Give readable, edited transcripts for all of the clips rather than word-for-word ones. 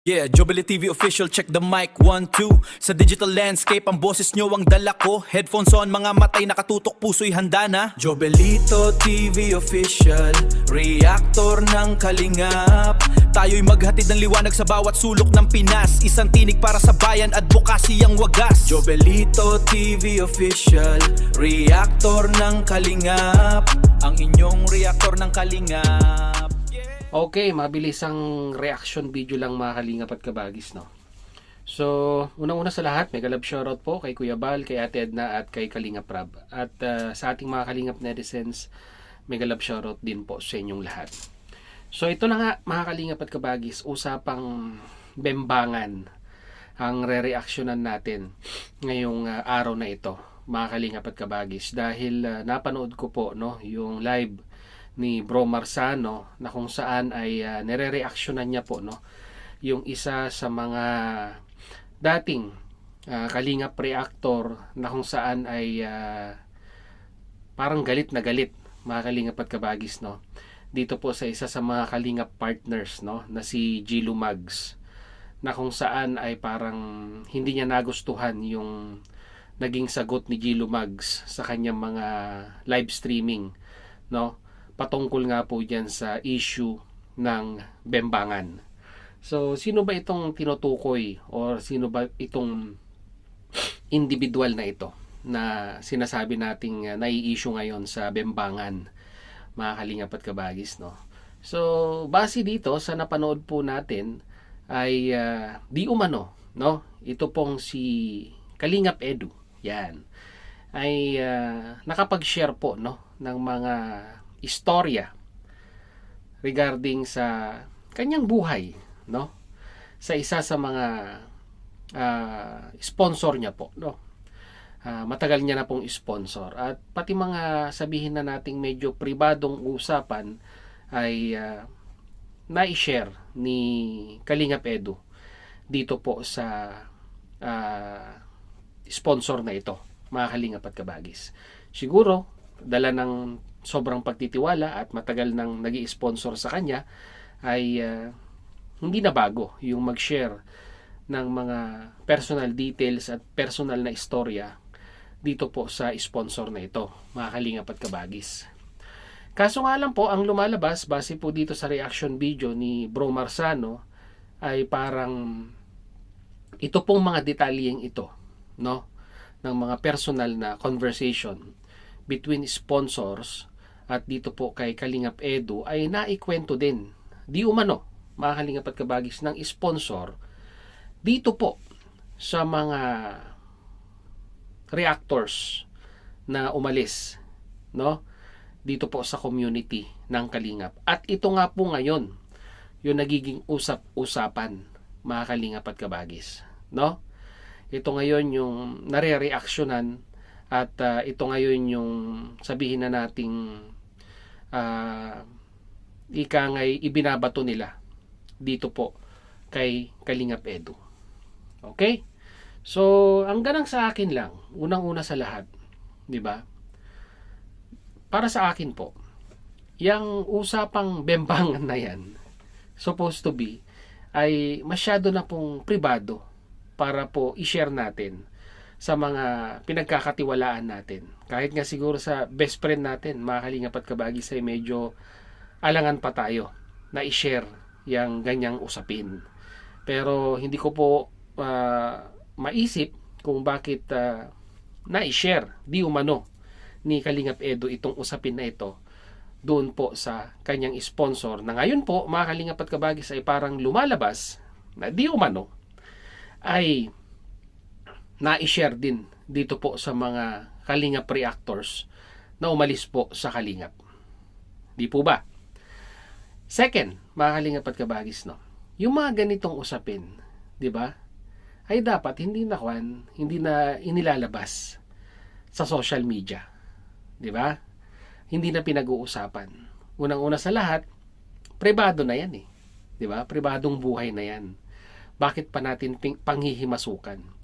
Yeah, Jobele TV official, check the mic, 1, 2. Sa digital landscape, ang boses nyo ang dala ko. Headphones on, mga matay nakatutok, puso'y handa na. Jobelito TV official, reactor ng kalingap. Tayo'y maghatid ng liwanag sa bawat sulok ng Pinas. Isang tinig para sa bayan, advokasy ang wagas. Jobelito TV official, reactor ng kalingap. Ang inyong reactor ng kalingap. Okay, mabilis ang reaction video lang mga kalingap at kabagis, no? So, unang-una sa lahat, mega love shoutout po kay Kuya Bal, kay Ate Edna at kay Kalingap Rab. At sa ating mga kalingap netizens, mega love shoutout din po sa inyong lahat. So, ito na nga mga kalingap at kabagis, usapang bembangan ang re-reactionan natin ngayong araw na ito, mga kalingap at kabagis. Dahil napanood ko po, no, yung live ni Bro Marsano na kung saan ay nire-reactionan niya po, no, yung isa sa mga dating kalingap reactor na kung saan ay parang galit na galit, mga kalingap at kabagis, no, dito po sa isa sa mga kalingap partners, no, na si G. Lumags, na kung saan ay parang hindi niya nagustuhan yung naging sagot ni G. Lumags sa kanyang mga live streaming, no, patungkol nga po dyan sa issue ng bembangan. So, sino ba itong tinutukoy or sino ba itong individual na ito na sinasabi nating nai-issue ngayon sa bembangan, mga kalingap at kabagis, no? So, base dito sa napanood po natin ay di umano, no? Ito pong si Kalingap Edu, yan, ay nakapag-share po, no, ng mga istorya regarding sa kanyang buhay, no, sa isa sa mga sponsor niya po, no. Matagal niya na pong sponsor at pati mga sabihin na nating medyo pribadong usapan ay na-share ni Kalingap Edu dito po sa sponsor na ito, mga kalingap at kabagis. Siguro dala ng sobrang pagtitiwala at matagal nang nag-i-sponsor sa kanya ay hindi na bago yung mag-share ng mga personal details at personal na istorya dito po sa sponsor na ito, mga kalingap at kabagis. Kaso nga lang po, ang lumalabas base po dito sa reaction video ni Bro Marsano ay parang ito pong mga detalyeng ito, no, ng mga personal na conversation between sponsors at dito po kay Kalingap Edu ay naikwento din, di umano, mga kalingap at kabagis, ng sponsor dito po sa mga reactors na umalis, no, dito po sa community ng Kalingap. At ito nga po ngayon yung nagiging usap-usapan, mga kalingap at kabagis, no? Ito ngayon yung nare-reactionan at ito ngayon yung sabihin na nating ika nga'y ibinabato nila dito po kay Kalingap Edu. Okay? So, ang ganang sa akin lang, unang-una sa lahat, di ba? Para sa akin po, yung usapang bembangan na yan, supposed to be, ay masyado na pong pribado para po i-share natin sa mga pinagkakatiwalaan natin. Kahit nga siguro sa best friend natin, mga kalingap at kabagis, ay medyo alangan pa tayo na i-share yung ganyang usapin. Pero hindi ko po maisip kung bakit na-i-share di umano ni Kalingap Edu itong usapin na ito doon po sa kanyang sponsor, na ngayon po, mga kalingap at kabagis, ay parang lumalabas na di umano ay na-i-share din dito po sa mga Kalingap reactors na umalis po sa Kalingap. Di po ba? Second, mga kalingap at kabagis, no, yung mga ganitong usapin, di ba, ay dapat hindi na inilalabas sa social media. Di ba? Hindi na pinag-uusapan. Unang-una sa lahat, pribado na yan eh. Di ba? Pribadong buhay na yan. Bakit pa natin panghihimasukan?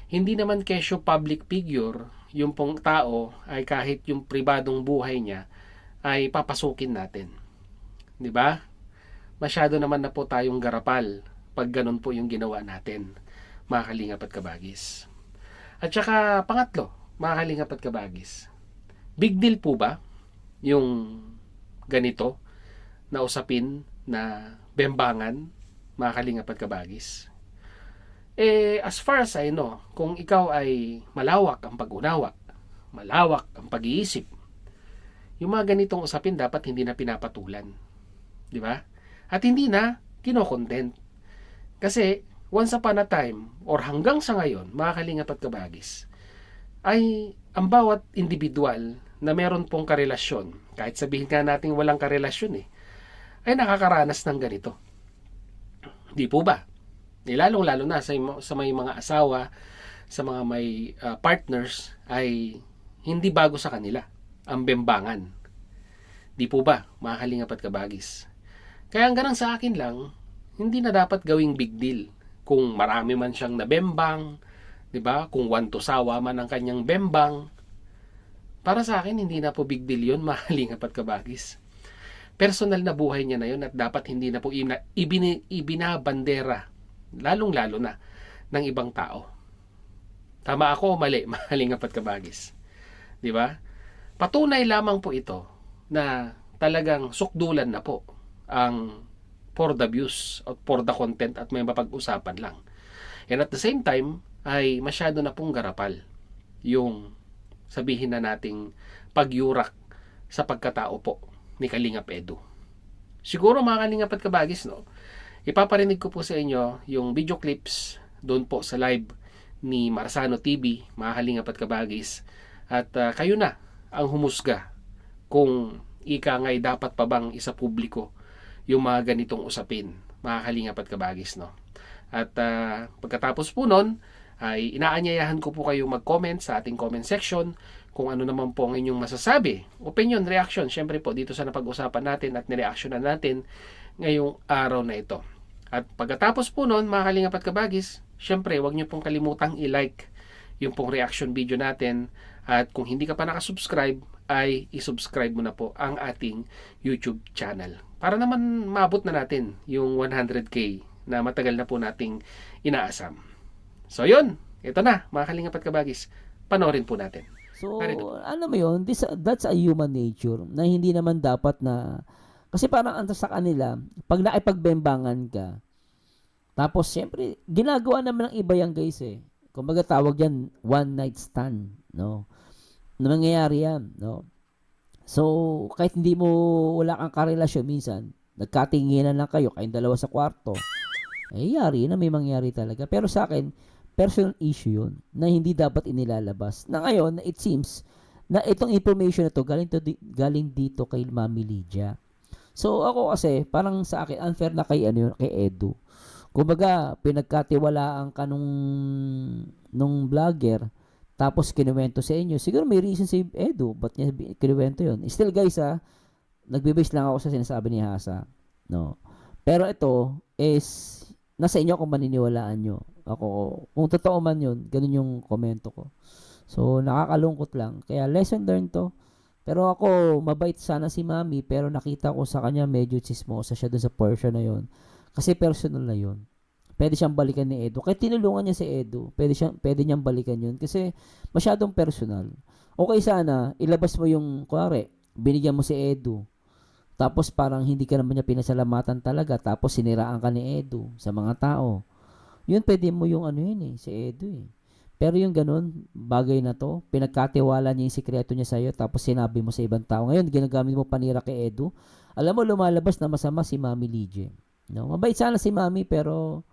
Hindi naman kesyo public figure yung pong tao ay kahit yung pribadong buhay niya ay papasukin natin. 'Di ba? Masyado naman na po tayong garapal pag ganun po yung ginawa natin, mga kalingap at kabagis. At saka pangatlo, mga kalingap at kabagis, big deal po ba yung ganito na usapin na bembangan, mga kalingap at kabagis? As far as I know, kung ikaw ay malawak ang pag-unawa, malawak ang pag-iisip, yung mga ganitong usapin dapat hindi na pinapatulan. Di ba? At hindi na kino-content. Kasi, once upon a time, or hanggang sa ngayon, mga kalingap at kabagis, ay ang bawat individual na meron pong karelasyon, kahit sabihin nga natin walang karelasyon ay nakakaranas ng ganito. Di po ba? Lalong-lalo na sa may mga asawa, sa mga may partners, ay hindi bago sa kanila ang bembangan. Di po ba, mga kalingap at kabagis? Kaya ang ganang sa akin lang, hindi na dapat gawing big deal. Kung marami man siyang nabembang, di ba? Kung wanto sawa man ang kanyang bembang, para sa akin, hindi na po big deal yun, mga kalingap at kabagis. Personal na buhay niya na yun at dapat hindi na po ibinabandera, lalong-lalo na, ng ibang tao. Tama ako o mali, mga kalingap at kabagis? Di ba? Patunay lamang po ito na talagang sukdulan na po ang for the views at for the content at may mapag-usapan lang. And at the same time, ay masyado na pong garapal yung sabihin na nating pagyurak sa pagkatao po ni Kalingap Edu. Siguro mga kalingap at kabagis, no, ipaparinig ko po sa inyo yung video clips doon po sa live ni Marsano TV, mga kalingap at kabagis. At kayo na ang humusga kung ika nga'y dapat pa bang isa publiko yung mga ganitong usapin, mga kalingap at kabagis, no. At pagkatapos po nun, ay inaanyayahan ko po kayong mag-comment sa ating comment section kung ano naman po ang inyong masasabi, opinion, reaction, syempre po dito sa napag-usapan natin at nireaksyonan natin ngayong araw na ito. At pagkatapos po nun, mga kalingap at kabagis, syempre huwag nyo pong kalimutang i-like yung pong reaction video natin. At kung hindi ka pa nakasubscribe, ay isubscribe mo na po ang ating YouTube channel. Para naman maabot na natin yung 100K na matagal na po nating inaasam. So yun, ito na mga kalingap at kabagis, panoorin po natin. So, alam mo yun, that's a human nature na hindi naman dapat na, kasi parang ang sa kanila, pag nakipagbembangan ka, tapos siyempre, ginagawa naman ng iba yan guys Kumbaga tawag yan, one night stand, no? Na nangyayari yan, no? So, kahit hindi mo, wala kang karelasyon minsan, nagkatinginan lang kayo, kayong dalawa sa kwarto, yari na may mangyari talaga. Pero sa akin, personal issue yun na hindi dapat inilalabas. Na ngayon, it seems na itong information na to galing dito kay Mami Lydia. So ako kasi parang sa akin unfair na kay kay Edu. Kumbaga pinagkatiwalaan ka nung vlogger tapos kinuwento sa inyo. Siguro may reason si Edu ba't niya kinuwento yun. Still guys nagbe-base lang ako sa sinasabi ni Hasa. No. Pero ito is nasa inyo kung maniniwalaan nyo. Ako, kung totoo man yun, ganun yung komento ko. So, nakakalungkot lang. Kaya, lesson learned to. Pero ako, mabait sana si Mami, pero nakita ko sa kanya medyo chismosa siya dun sa portion na yun. Kasi personal na yun. Pwede siyang balikan ni Edu. Kahit tinulungan niya si Edu, pwede niyang balikan yun. Kasi, masyadong personal. Okay sana, ilabas mo yung, kunwari, binigyan mo si Edu. Tapos parang hindi ka naman niya pinasalamatan talaga. Tapos siniraan ka ni Edu sa mga tao. Yun, pwede mo yung si Edu Pero yung ganun, bagay na to, pinagkatiwala niya yung sikreto niya sa'yo, tapos sinabi mo sa ibang tao. Ngayon, ginagamit mo panira kay Edu. Alam mo, lumalabas na masama si Mami Lydia. No? Mabait sana si Mami, pero,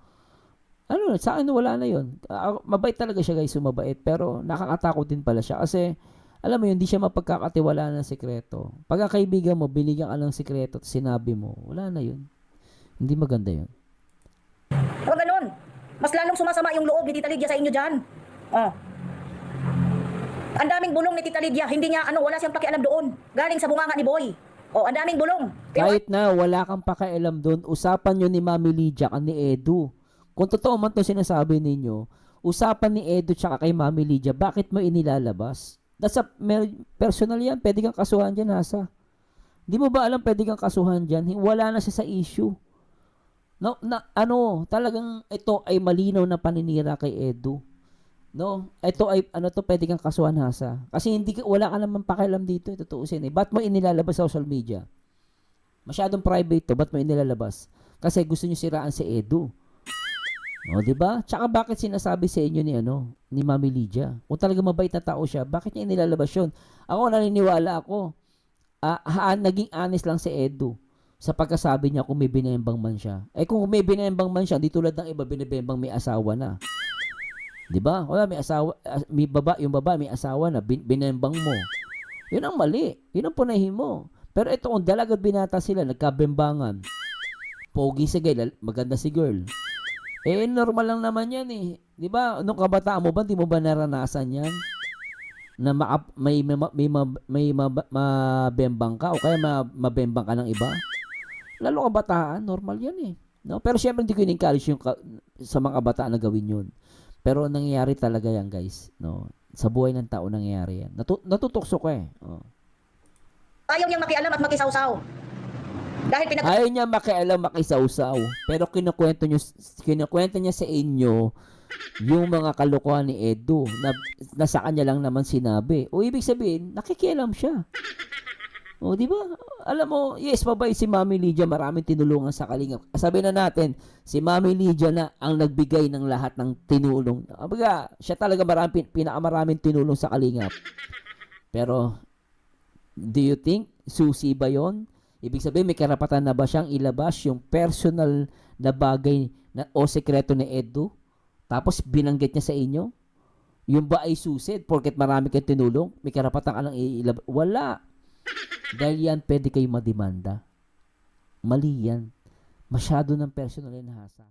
sa akin wala na yun. Mabait talaga siya guys, mabait, pero nakakatakot din pala siya. Kasi, alam mo yun, hindi siya mapagkakatiwala ng sikreto. Pag ang kaibigan mo, binigyan ka ng sikreto at sinabi mo, wala na yun. Hindi maganda yun. Huwag ganun. Mas lalong sumasama yung loob ni Tita Lydia sa inyo dyan. Ang daming bulong ni Tita Lydia, hindi niya, wala siyang pakialam doon. Galing sa bunganga ni Boy. Ang daming bulong. Kahit na wala kang pakialam doon, usapan nyo ni Mami Lydia ka ni Edu. Kung totoo man to sinasabi ninyo, usapan ni Edu tsaka kay Mami Lydia, bakit mo inilalabas? That's a personal yan, pwede kang kasuhan dyan, Hasa. Di mo ba alam pwede kang kasuhan dyan? Wala na siya sa issue. No, talagang ito ay malinaw na paninira kay Edu. No, ito ay pwede kang kasuhan hasa. Kasi wala ka naman pakialam dito, tutuusin eh. Ba't mo inilalabas sa social media? Masyadong private to, ba't mo inilalabas? Kasi gusto niyo siraan si Edu. O, di ba? Tsaka bakit sinasabi sa inyo ni Mami Lydia? Kung talaga mabait na tao siya, bakit niya inilalabas yun? Ako, naniniwala ako. Naging honest lang si Edu sa pagkasabi niya kung may binembang man siya. Eh kung may binembang man siya, di tulad ng iba binebembang may asawa na. 'Di ba? Wala may asawa, yung babae may asawa na, binembang mo. 'Yun ang mali. 'Yun ang punahin mo. Pero ito kung dalaga at binata sila, nagkabembangan. Pogi si girl, maganda si girl. Eh normal lang naman 'yan eh. 'Di ba? Nung kabataan mo ba, di mo ba naranasan 'yan? Na mabembang ka o kaya mabembang ka ng iba? Lalo kabataan, normal yan eh. No? Pero syempre hindi ko in-encourage sa mga kabataan na gawin yun. Pero nangyayari talaga yan guys. No? Sa buhay ng tao nangyayari yan. Natutukso ko eh. Oh. Ayaw niyang makialam at makisawsaw. Dahil Ayaw niya makialam makisawsaw. Pero kinukwento niya sa inyo yung mga kalokohan ni Edu na sa kanya lang naman sinabi. O ibig sabihin, nakikialam siya. O, di ba? Alam mo, yes, mabait si Mami Lydia, maraming tinulungan sa Kalingap. Sabi na natin, si Mami Lydia na ang nagbigay ng lahat ng tinulong. Abaga, siya talaga pinakamaraming tinulong sa Kalingap. Pero, do you think, susi ba yon? Ibig sabihin, may karapatan na ba siyang ilabas yung personal na bagay o sekreto ni Edu? Tapos, binanggit niya sa inyo? Yung ba ay susi? Porket marami kang tinulong, may karapatan ka lang ilabas? Wala. Dahil yan, pwede kayo mademanda. Mali yan. Masyado ng personal na hasa.